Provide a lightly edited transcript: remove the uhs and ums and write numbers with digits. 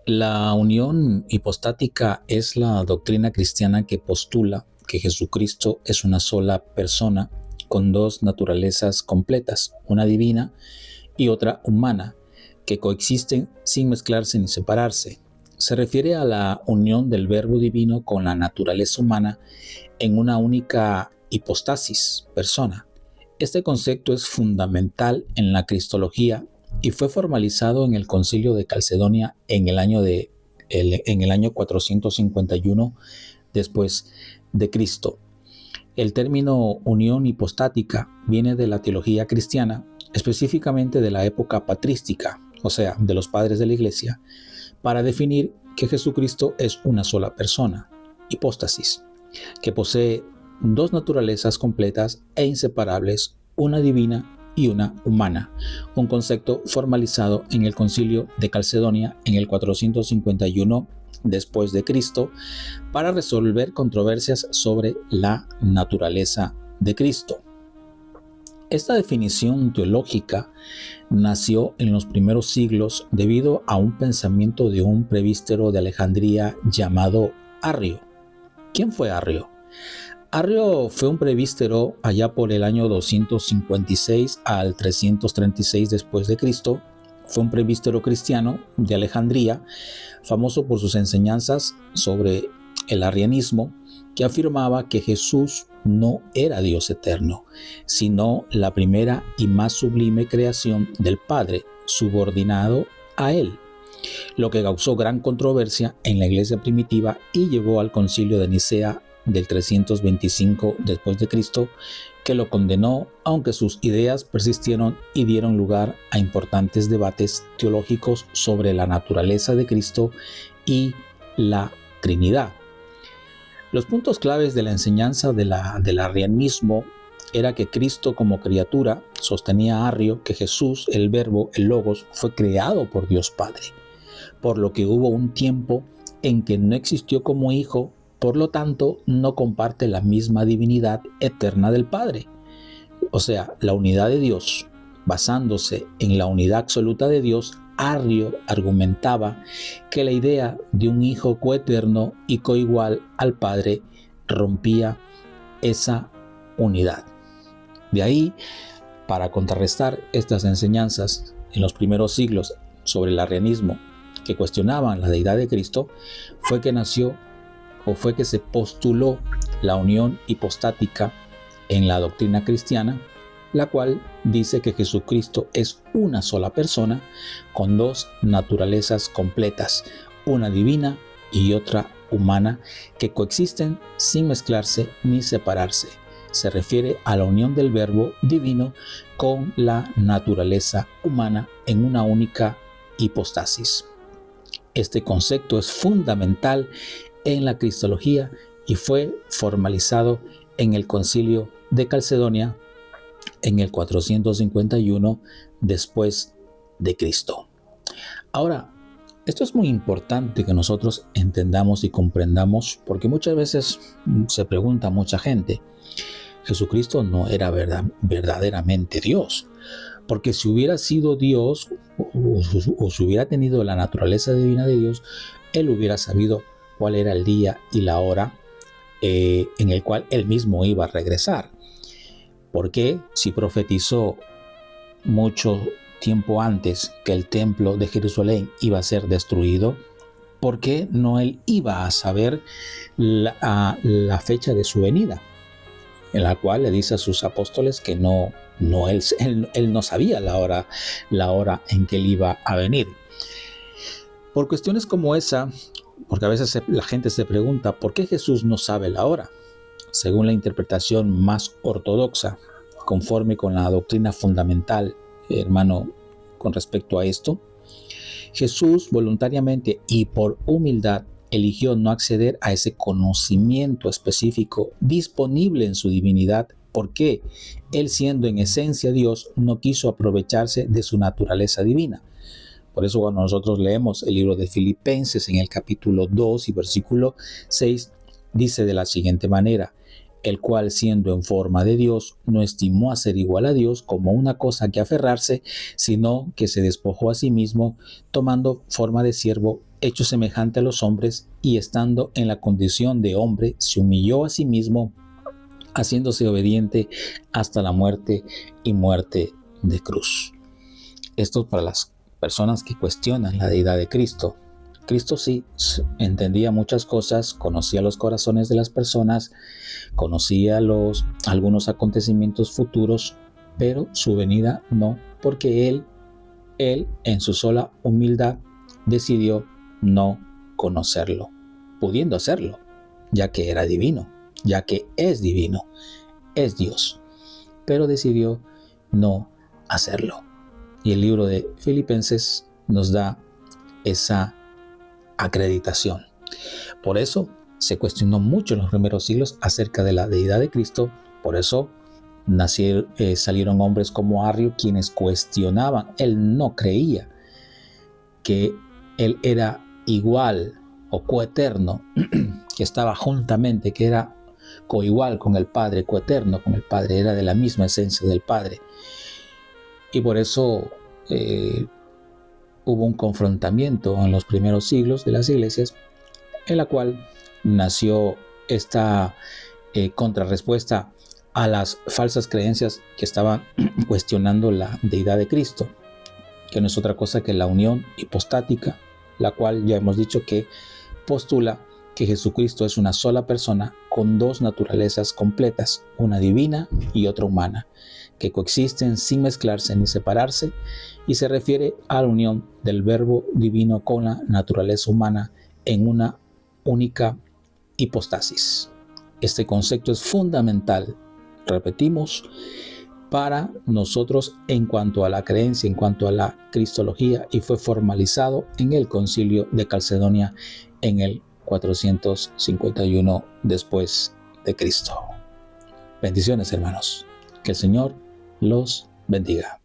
La unión hipostática es la doctrina cristiana que postula que Jesucristo es una sola persona con dos naturalezas completas, una divina y otra humana, que coexisten sin mezclarse ni separarse. Se refiere a la unión del Verbo divino con la naturaleza humana en una única hipostasis, persona. Este concepto es fundamental en la cristología y fue formalizado en el Concilio de Calcedonia en el año 451 después de Cristo. El término unión hipostática viene de la teología cristiana, específicamente de la época patrística, o sea, de los padres de la Iglesia, para definir que Jesucristo es una sola persona, hipóstasis, que posee dos naturalezas completas e inseparables, una divina y una humana, un concepto formalizado en el Concilio de Calcedonia en el 451 después de Cristo para resolver controversias sobre la naturaleza de Cristo. Esta definición teológica nació en los primeros siglos debido a un pensamiento de un presbítero de Alejandría llamado Arrio. ¿Quién fue Arrio? Arrio fue un presbítero allá por el año 256 al 336 después de Cristo. Fue un presbítero cristiano de Alejandría, famoso por sus enseñanzas sobre el arrianismo, que afirmaba que Jesús no era Dios eterno, sino la primera y más sublime creación del Padre, subordinado a Él, lo que causó gran controversia en la iglesia primitiva y llevó al concilio de Nicea del 325 después de Cristo, que lo condenó, aunque sus ideas persistieron y dieron lugar a importantes debates teológicos sobre la naturaleza de Cristo y la Trinidad. Los puntos claves de la enseñanza del arrianismo era que Cristo como criatura, sostenía Arrio que Jesús, el Verbo, el Logos, fue creado por Dios Padre, por lo que hubo un tiempo en que no existió como hijo, por lo tanto no comparte la misma divinidad eterna del Padre. O sea, la unidad de Dios, basándose en la unidad absoluta de Dios, Arrio argumentaba que la idea de un hijo coeterno y coigual al Padre rompía esa unidad. De ahí, para contrarrestar estas enseñanzas en los primeros siglos sobre el arrianismo que cuestionaban la deidad de Cristo, fue que se postuló la unión hipostática en la doctrina cristiana, la cual dice que Jesucristo es una sola persona con dos naturalezas completas, una divina y otra humana, que coexisten sin mezclarse ni separarse. Se refiere a la unión del Verbo divino con la naturaleza humana en una única hipostasis. Este concepto es fundamental en la cristología y fue formalizado en el Concilio de Calcedonia en el 451 después de Cristo. Ahora, esto es muy importante que nosotros entendamos y comprendamos, porque muchas veces se pregunta mucha gente, Jesucristo no era verdaderamente Dios, porque si hubiera sido Dios o si hubiera tenido la naturaleza divina de Dios, Él hubiera sabido cuál era el día y la hora en el cual Él mismo iba a regresar. Porque si profetizó mucho tiempo antes que el templo de Jerusalén iba a ser destruido, ¿por qué no Él iba a saber la fecha de su venida? En la cual le dice a sus apóstoles que él no sabía la hora en que Él iba a venir. Por cuestiones como esa, porque a veces la gente se pregunta, ¿por qué Jesús no sabe la hora? Según la interpretación más ortodoxa, conforme con la doctrina fundamental, hermano, con respecto a esto, Jesús voluntariamente y por humildad eligió no acceder a ese conocimiento específico disponible en su divinidad, porque Él, siendo en esencia Dios, no quiso aprovecharse de su naturaleza divina. Por eso cuando nosotros leemos el libro de Filipenses en el capítulo 2 y versículo 6, dice de la siguiente manera: el cual, siendo en forma de Dios, no estimó a ser igual a Dios como una cosa que aferrarse, sino que se despojó a sí mismo, tomando forma de siervo, hecho semejante a los hombres, y estando en la condición de hombre, se humilló a sí mismo, haciéndose obediente hasta la muerte y muerte de cruz. Esto para las personas que cuestionan la deidad de Cristo. Cristo sí entendía muchas cosas, conocía los corazones de las personas, conocía algunos acontecimientos futuros, pero su venida no, porque él en su sola humildad decidió no conocerlo, pudiendo hacerlo, ya que era divino, ya que es divino, es Dios, pero decidió no hacerlo. Y el libro de Filipenses nos da esa acreditación. Por eso se cuestionó mucho en los primeros siglos acerca de la deidad de Cristo. Por eso salieron hombres como Arrio, quienes cuestionaban. Él no creía que él era igual o coeterno, que estaba juntamente, que era coigual con el Padre, coeterno con el Padre, era de la misma esencia del Padre. Y por eso hubo un confrontamiento en los primeros siglos de las iglesias, en la cual nació esta contrarrespuesta a las falsas creencias que estaban cuestionando la deidad de Cristo, que no es otra cosa que la unión hipostática, la cual ya hemos dicho que postula que Jesucristo es una sola persona con dos naturalezas completas, una divina y otra humana, que coexisten sin mezclarse ni separarse, y se refiere a la unión del Verbo divino con la naturaleza humana en una única hipostasis. Este concepto es fundamental, repetimos, para nosotros en cuanto a la creencia, en cuanto a la cristología, y fue formalizado en el Concilio de Calcedonia en el 451 después de Cristo. Bendiciones, hermanos. Que el Señor los bendiga.